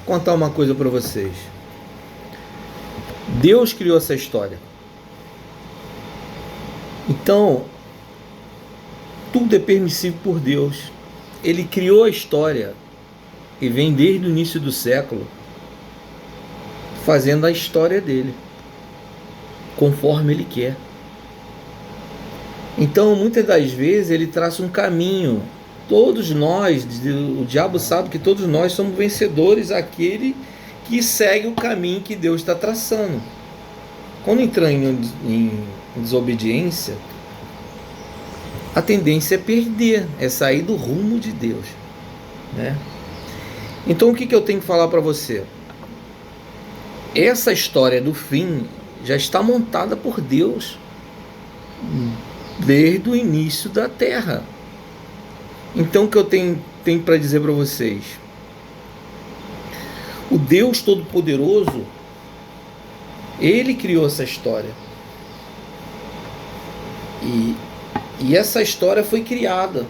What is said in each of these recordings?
contar uma coisa para vocês. Deus criou essa história. Então, tudo é permissível por Deus. Ele criou a história e vem desde o início do século fazendo a história dele, conforme ele quer. Então, muitas das vezes, ele traça um caminho. Todos nós, o diabo sabe que todos nós somos vencedores, aquele que segue o caminho que Deus está traçando. Quando entrar em desobediência, a tendência é perder, é sair do rumo de Deus, né? Então, o que eu tenho que falar para você? Essa história do fim já está montada por Deus desde o início da Terra. Então, o que eu tenho para dizer para vocês? O Deus Todo-Poderoso, Ele criou essa história. E essa história foi criada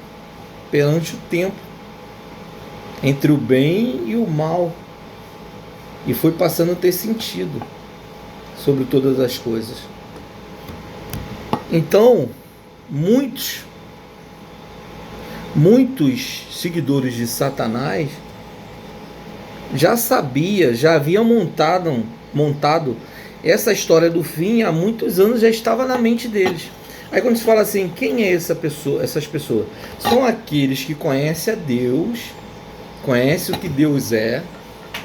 perante o tempo, entre o bem e o mal, e foi passando a ter sentido sobre todas as coisas. Então, muitos seguidores de Satanás já haviam montado essa história do fim há muitos anos, já estava na mente deles. Aí quando se fala assim, quem é essas pessoas? São aqueles que conhecem a Deus, conhecem o que Deus é,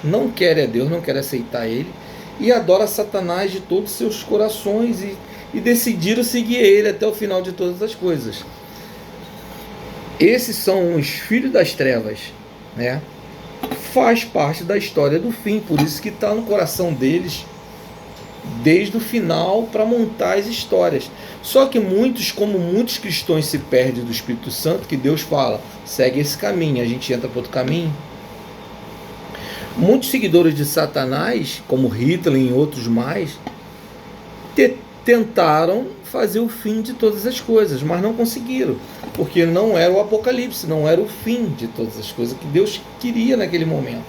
não querem a Deus, não querem aceitar Ele, e adoram Satanás de todos os seus corações e decidiram seguir Ele até o final de todas as coisas. Esses são os filhos das trevas, né? Faz parte da história do fim, por isso que está no coração deles desde o final para montar as histórias. Só que como muitos cristãos se perdem do Espírito Santo, que Deus fala, segue esse caminho, a gente entra para outro caminho. Muitos seguidores de Satanás, como Hitler e outros mais, tentaram fazer o fim de todas as coisas, mas não conseguiram, porque não era o Apocalipse, não era o fim de todas as coisas que Deus queria naquele momento.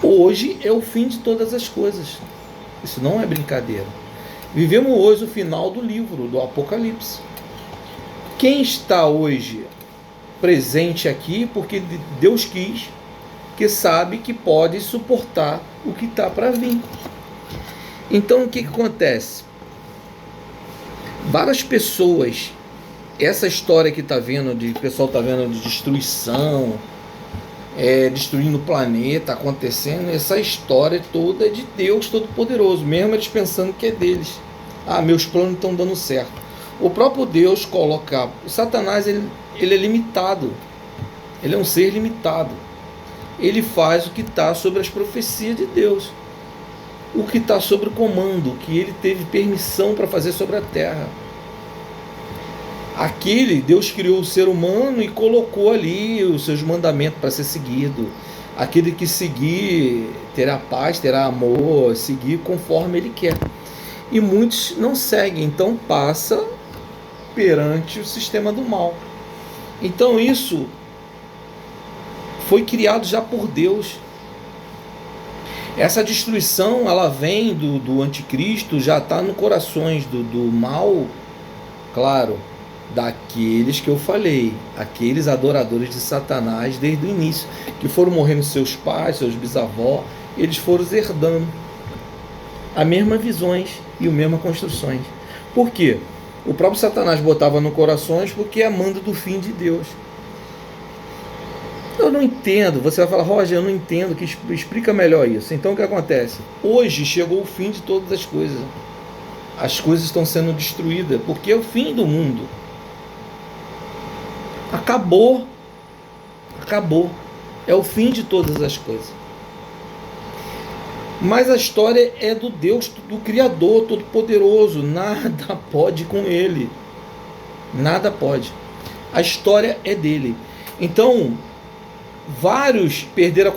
Hoje é o fim de todas as coisas. Isso não é brincadeira. Vivemos hoje o final do livro do Apocalipse. Quem está hoje presente aqui, porque Deus quis, que sabe que pode suportar o que está para vir. Então, o que acontece? Várias pessoas, essa história que está vendo, o pessoal está vendo de destruição, destruindo o planeta, acontecendo, essa história toda é de Deus Todo-Poderoso, mesmo eles pensando que é deles. Meus planos estão dando certo. O próprio Deus coloca... O Satanás, ele é limitado. Ele é um ser limitado. Ele faz o que está sobre as profecias de Deus. O que está sobre o comando, o que ele teve permissão para fazer sobre a terra. Deus criou o ser humano e colocou ali os seus mandamentos para ser seguido. Aquele que seguir terá paz, terá amor, seguir conforme ele quer. E muitos não seguem, então passa perante o sistema do mal. Então isso foi criado já por Deus. Essa destruição, ela vem do anticristo, já está no corações do mal, claro, daqueles que eu falei, aqueles adoradores de Satanás desde o início, que foram morrendo seus pais, seus bisavós, eles foram herdando as mesmas visões e as mesmas construções. Por quê? O próprio Satanás botava no corações porque é mando do fim de Deus. Eu não entendo. Você vai falar, Roger, eu não entendo, que explica melhor isso. Então o que acontece? Hoje chegou o fim de todas as coisas. As coisas estão sendo destruídas, porque é o fim do mundo. Acabou. É o fim de todas as coisas. Mas a história é do Deus, do Criador Todo-Poderoso. Nada pode com Ele. Nada pode. A história é dele. Então, vários perderam a